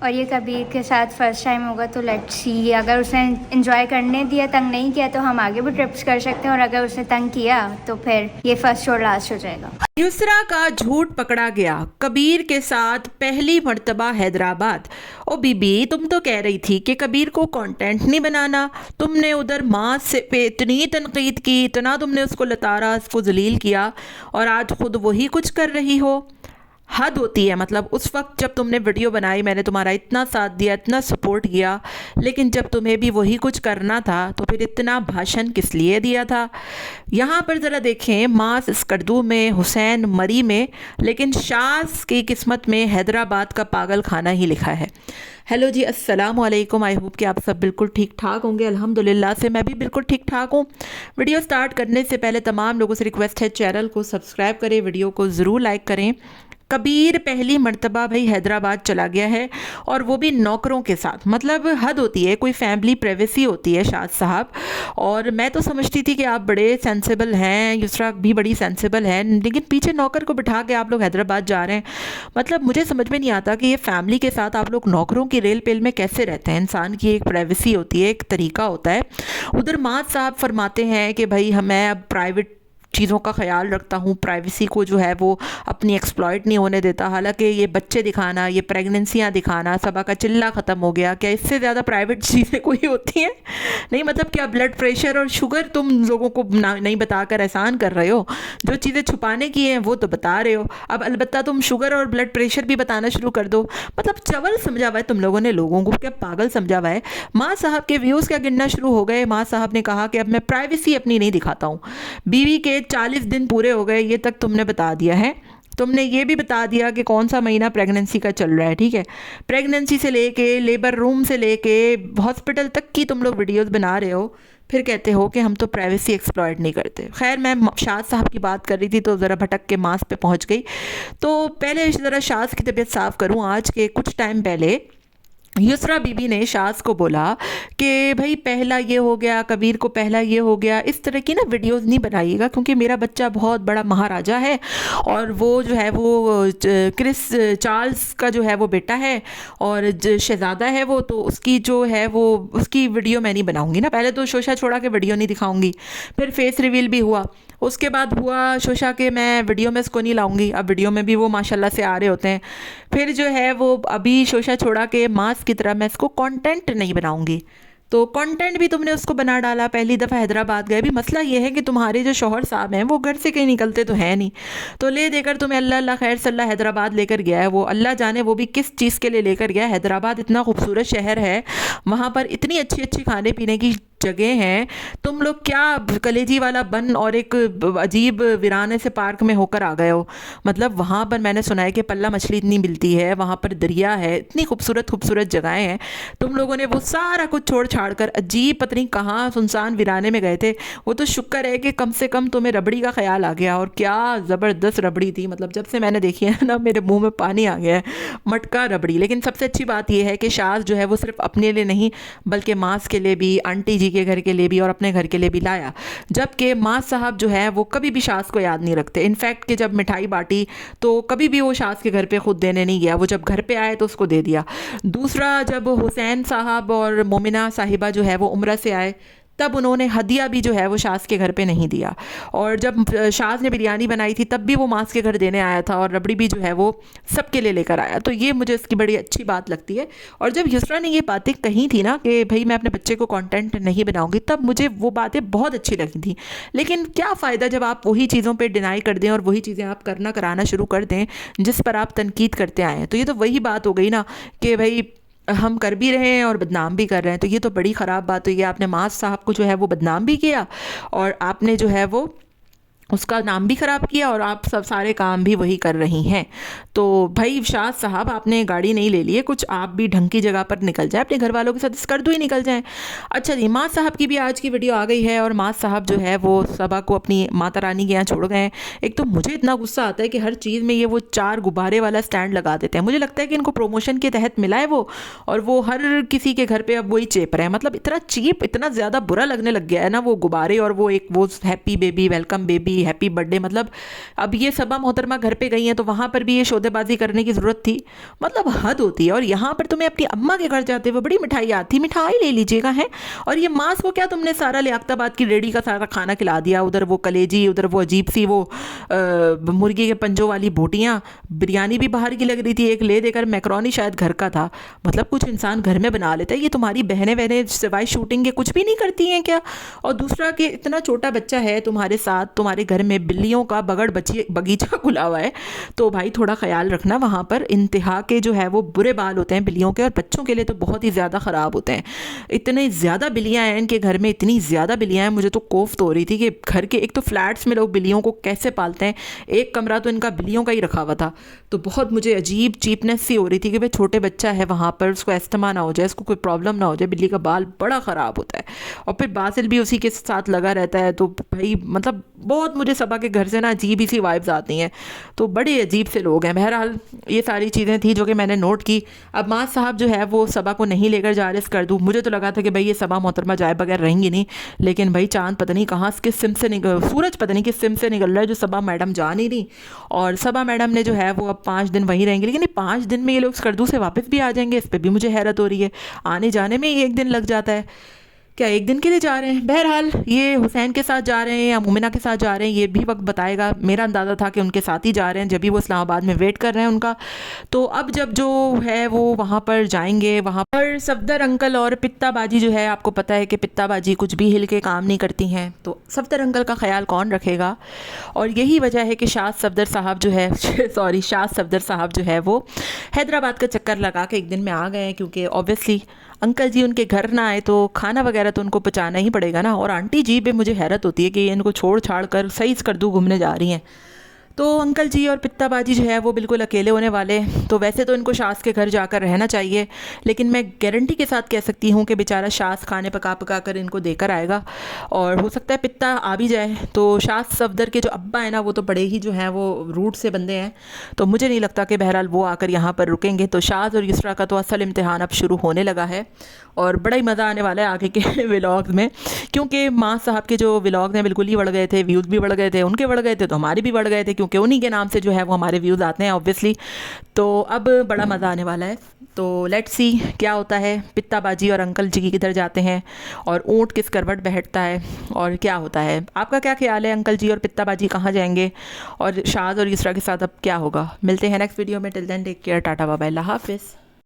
और ये कबीर के साथ फर्स्ट टाइम होगा तो लेट्स सी, अगर उसने एंजॉय करने दिया, तंग नहीं किया तो हम आगे भी ट्रिप्स कर सकते हैं, और अगर उसने तंग किया तो फिर ये फर्स्ट और लास्ट हो जाएगा। युसरा का झूठ पकड़ा गया, कबीर के साथ पहली मर्तबा हैदराबाद। ओ बीबी, तुम तो कह रही थी कि कबीर को कंटेंट नहीं बनाना। तुमने उधर माँ से पे इतनी तनकीद की, इतना तुमने उसको लतारा, उसको जलील किया, और आज खुद वही कुछ कर रही हो। हद होती है। मतलब उस वक्त जब तुमने वीडियो बनाई मैंने तुम्हारा इतना साथ दिया, इतना सपोर्ट किया, लेकिन जब तुम्हें भी वही कुछ करना था तो फिर इतना भाषण किस लिए दिया था। यहाँ पर ज़रा देखें, मास स्कर्दू में, हुसैन मरी में, लेकिन शाज़ की किस्मत में हैदराबाद का पागल खाना ही लिखा है। हेलो जी, अस्सलाम वालेकुम। आई होप कि आप सब बिल्कुल ठीक ठाक होंगे। अल्हम्दुलिल्लाह से मैं भी बिल्कुल ठीक ठाक हूँ। वीडियो स्टार्ट करने से पहले तमाम लोगों से रिक्वेस्ट है, चैनल को सब्सक्राइब करें, वीडियो को ज़रूर लाइक करें। कबीर पहली मर्तबा भाई हैदराबाद चला गया है, और वो भी नौकरों के साथ। मतलब हद होती है, कोई फैमिली प्राइवेसी होती है शाद साहब। और मैं तो समझती थी कि आप बड़े सेंसिबल हैं, युसरा भी बड़ी सेंसिबल है, लेकिन पीछे नौकर को बिठा के आप लोग हैदराबाद जा रहे हैं। मतलब मुझे समझ में नहीं आता कि ये फैमिली के साथ आप लोग नौकरों की रेल पेल में कैसे रहते हैं। इंसान की एक प्राइवेसी होती है, एक तरीका होता है। उधर माज साहब फरमाते हैं कि भाई मैं अब प्राइवेट चीज़ों का ख्याल रखता हूँ, प्राइवेसी को जो है वो अपनी एक्सप्लॉइट नहीं होने देता। हालांकि ये बच्चे दिखाना, ये प्रेगनेंसियाँ दिखाना, सबा का चिल्ला ख़त्म हो गया। क्या इससे ज़्यादा प्राइवेट चीज़ें कोई होती हैं? नहीं, मतलब क्या ब्लड प्रेशर और शुगर तुम लोगों को नहीं बताकर एहसान कर रहे हो? जो चीज़ें छुपाने की हैं वो तो बता रहे हो। अब अलबत्ता तुम शुगर और ब्लड प्रेशर भी बताना शुरू कर दो। मतलब चवल समझा हुआ है तुम लोगों ने लोगों को, क्या पागल समझा हुआ है। माँ साहब के व्यूज़ क्या गिनना शुरू हो गए। माँ साहब ने कहा कि अब मैं प्राइवेसी अपनी नहीं दिखाता हूँ। बीवी के 40 दिन पूरे हो गए, ये तक तुमने बता दिया है। तुमने ये भी बता दिया कि कौन सा महीना प्रेगनेंसी का चल रहा है, ठीक है। प्रेगनेंसी से लेके लेबर रूम से लेके हॉस्पिटल तक की तुम लोग वीडियोस बना रहे हो, फिर कहते हो कि हम तो प्राइवेसी एक्सप्लॉइट नहीं करते। खैर, मैं शाद साहब की बात कर रही थी तो ज़रा भटक के मास पे पहुंच गई। तो पहले ज़रा शाद की तबीयत साफ़ करूं। आज के कुछ टाइम पहले युसरा बीबी ने शाज़ को बोला कि भाई पहला ये हो गया, कबीर को पहला ये हो गया। इस तरह की ना वीडियोस नहीं बनाइएगा, क्योंकि मेरा बच्चा बहुत बड़ा महाराजा है, और वो जो है वो क्रिस चार्ल्स का जो है वो बेटा है, और शहज़ादा है वो, तो उसकी जो है वो उसकी वीडियो मैं नहीं बनाऊंगी ना। पहले तो शोशा छोड़ा के वीडियो नहीं दिखाऊंगी, फिर फेस रिवील भी हुआ, उसके बाद हुआ शोशा के मैं वीडियो में इसको नहीं लाऊंगी। अब वीडियो में भी वो माशाल्लाह से आ रहे होते हैं। फिर जो है वो अभी शोशा छोड़ा के मास की तरह मैं इसको कंटेंट नहीं बनाऊंगी। तो कंटेंट भी तुमने उसको बना डाला। पहली दफ़ा हैदराबाद गए भी। मसला ये है कि तुम्हारे जो शौहर साहब हैं वो घर से कहीं निकलते तो हैं नहीं, तो ले देकर तुम्हें अल्लाह अल्लाह खैर सल्ला हैदराबाद लेकर गया है। वो अल्लाह जाने वो भी किस चीज़ के लिए लेकर गया। हैदराबाद इतना खूबसूरत शहर है, वहाँ पर इतनी अच्छी अच्छी खाने पीने की जगह हैं। तुम लोग क्या कलेजी वाला बन और एक अजीब वीराने से पार्क में होकर आ गए हो। मतलब वहाँ पर मैंने सुना है कि पल्ला मछली इतनी मिलती है, वहाँ पर दरिया है, इतनी खूबसूरत खूबसूरत जगहें हैं। तुम लोगों ने वो सारा कुछ छोड़ छाड़ कर अजीब पता नहीं कहाँ सुनसान वीराने में गए थे। वो तो शुक्र है कि कम से कम तुम्हें रबड़ी का ख्याल आ गया, और क्या ज़बरदस्त रबड़ी थी। मतलब जब से मैंने देखी है ना, मेरे मुँह में पानी आ गया है। मटका रबड़ी। लेकिन सबसे अच्छी बात यह है कि शाज़ जो है वो सिर्फ अपने लिए नहीं बल्कि मास के लिए भी, आंटी जी के घर के लिए भी, और अपने घर के लिए भी लाया। जबकि माँ साहब जो है वो कभी भी शाज़ को याद नहीं रखते। इनफैक्ट कि जब मिठाई बांटी तो कभी भी वो शाज़ के घर पे खुद देने नहीं गया, वो जब घर पे आए तो उसको दे दिया। दूसरा, जब हुसैन साहब और मोमिना साहिबा जो है वो उम्रा से आए, तब उन्होंने हदिया भी जो है वो शाज़ के घर पे नहीं दिया। और जब शाज़ ने बिरयानी बनाई थी तब भी वो मास के घर देने आया था, और रबड़ी भी जो है वो सबके लिए लेकर आया। तो ये मुझे इसकी बड़ी अच्छी बात लगती है। और जब युसरा ने ये बातें कही थी ना कि भाई मैं अपने बच्चे को कंटेंट नहीं बनाऊंगी, तब मुझे वो बातें बहुत अच्छी लगी थी। लेकिन क्या फ़ायदा जब आप वही चीज़ों पर डिनाई कर दें और वही चीज़ें आप करना कराना शुरू कर दें जिस पर आप तनकीद करते आए हैं। तो ये तो वही बात हो गई ना कि भाई हम कर भी रहे हैं और बदनाम भी कर रहे हैं। तो ये तो बड़ी ख़राब बात हुई है। आपने मास साहब को जो है वो बदनाम भी किया, और आपने जो है वो उसका नाम भी ख़राब किया, और आप सब सारे काम भी वही कर रही हैं। तो भाई शाद साहब, आपने गाड़ी नहीं ले ली है, कुछ आप भी ढंग की जगह पर निकल जाए, अपने घर वालों के साथ स्कर्दू ही निकल जाएं। अच्छा जी, माँ साहब की भी आज की वीडियो आ गई है, और माँ साहब जो है वो सबा को अपनी माता रानी के यहाँ छोड़ गए हैं। एक तो मुझे इतना गुस्सा आता है कि हर चीज़ में ये वो 4 गुब्बारे वाला स्टैंड लगा देते हैं। मुझे लगता है कि इनको प्रमोशन के तहत मिला है वो, और वो हर किसी के घर पर अब वही चेप रहे हैं। मतलब इतना चीप, इतना ज़्यादा बुरा लगने लग गया है ना वो गुब्बारे, और वो एक वो हैप्पी बेबी, वेलकम बेबी, भाई हैप्पी बर्थडे, मतलब अब ये सबा मोहतरमा घर पे गई हैं तो वहाँ पर भी ये शोदेबाजी करने की ज़रूरत थी, मतलब हद होती है। और यहाँ पर तुम्हें अपनी अम्मा के घर जाते हुए बड़ी मिठाई आती, मिठाई ले लीजिएगा है। और ये मांस को क्या तुमने सारा लियाकताबाद की रेडी का सारा खाना खिला दिया, उधर वो कलेजी, उधर वो अजीब सी वो मुर्गी के पंजों वाली बोटियाँ, बिरयानी भी बाहर की लग रही थी, एक ले देकर मैक्रोनी शायद घर का था। मतलब कुछ इंसान घर में बना लेता है, ये तुम्हारी बहनें वहनें सिवाय शूटिंग के कुछ भी नहीं करती हैं क्या? और दूसरा कि इतना छोटा बच्चा है तुम्हारे साथ, तुम्हारे घर में बिल्लियों का बगीचा खुला हुआ है, तो भाई थोड़ा ख्याल रखना। वहाँ पर इंतहा के जो है वो बुरे बाल होते हैं बिल्लियों के, और बच्चों के लिए तो बहुत ही ज़्यादा ख़राब होते हैं। इतनी ज़्यादा बिल्लियाँ हैं इनके घर में, इतनी ज़्यादा बिल्लियाँ हैं, मुझे तो कोफ्त हो रही थी कि घर के एक तो फ्लैट्स में लोग बिल्लियों को कैसे पालते हैं, एक कमरा तो इनका बिल्लियों का ही रखा हुआ था। तो बहुत मुझे अजीब चीपनेस सी हो रही थी कि भाई छोटे बच्चा है वहाँ पर, उसको एस्थमा ना हो जाए, उसको कोई प्रॉब्लम ना हो जाए, बिल्ली का बाल बड़ा ख़राब होता है। और फिर बासिल भी उसी के साथ लगा रहता है, तो भाई मतलब बहुत मुझे सबा के घर से ना अजीब ही सी वाइब्स आती हैं, तो बड़े अजीब से लोग हैं। बहरहाल ये सारी चीज़ें थी जो कि मैंने नोट की। अब माँ साहब जो है वो सबा को नहीं लेकर जा रहे कर दूँ, मुझे तो लगा था कि भाई ये सबा मोहतरमा जाए बगैर रहेंगी नहीं, लेकिन भाई चांद पता नहीं कहाँ किस सिम से सूरज पता नहीं किस सिम से निकल रहा है जो सबा मैडम जा नहीं रही। और सबा मैडम ने जो है वो अब 5 दिन वहीं रहेंगे, लेकिन 5 दिन में ये लोग स्कर्दू से वापस भी आ जाएंगे, इस पर भी मुझे हैरत हो रही है। आने जाने में ही 1 दिन लग जाता है, क्या 1 दिन के लिए जा रहे हैं? बहरहाल ये हुसैन के साथ जा रहे हैं या मुमिना के साथ जा रहे हैं ये भी वक्त बताएगा। मेरा अंदाज़ा था कि उनके साथ ही जा रहे हैं, जब भी वो इस्लामाबाद में वेट कर रहे हैं उनका। तो अब जब जो है वो वहाँ पर जाएंगे, वहाँ पर सफदर अंकल और पित्ता बाजी जो है, आपको पता है कि पित्ता बाजी कुछ भी हिल के काम नहीं करती हैं, तो सफदर अंकल का ख्याल कौन रखेगा? और यही वजह है कि शाह सफदर साहब जो है शाह सफदर साहब जो है वो हैदराबाद का चक्कर लगा के 1 दिन में आ गए हैं, क्योंकि ऑब्वियसली अंकल जी उनके घर ना आए तो खाना वगैरह तो उनको पचाना ही पड़ेगा ना। और आंटी जी पे मुझे हैरत होती है कि इनको छोड़ छाड़ कर सही स्कर्दू घूमने जा रही हैं। तो अंकल जी और पित्ताबाजी जो है वो बिल्कुल अकेले होने वाले। तो वैसे तो इनको शास के घर जाकर रहना चाहिए, लेकिन मैं गारंटी के साथ कह सकती हूँ कि बेचारा शास खाने पका कर इनको देकर आएगा, और हो सकता है पित्ता आ भी जाए। तो शास सफदर के जो अब्बा है ना वो तो बड़े ही जो हैं वो रूट से बंदे हैं, तो मुझे नहीं लगता कि बहरहाल वो आकर यहाँ पर रुकेंगे। तो शाज और युसरा का तो असल इम्तिहान अब शुरू होने लगा है, और बड़ा ही मज़ा आने वाला है आगे के व्लॉग्स में, क्योंकि माँ साहब के जो व्लॉग हैं बिल्कुल ही बढ़ गए थे, व्यूज़ भी बढ़ गए थे, उनके बढ़ गए थे तो हमारे भी बढ़ गए थे, क्योंकि उन्हीं के नाम से जो है वो हमारे व्यूज़ आते हैं ऑब्वियसली। तो अब बड़ा मज़ा आने वाला है, तो लेट्स सी क्या होता है। पित्ताबाजी और अंकल जी किधर जाते हैं, और ऊँट किस करवट बैठता है, और क्या होता है? आपका क्या ख्याल है? अंकल जी और पित्ताबाजी कहाँ जाएंगे, और शाज और युसरा के साथ अब क्या होगा? मिलते हैं नेक्स्ट वीडियो में। Till then take care, tata bye bye, अल्लाह हाफिज़।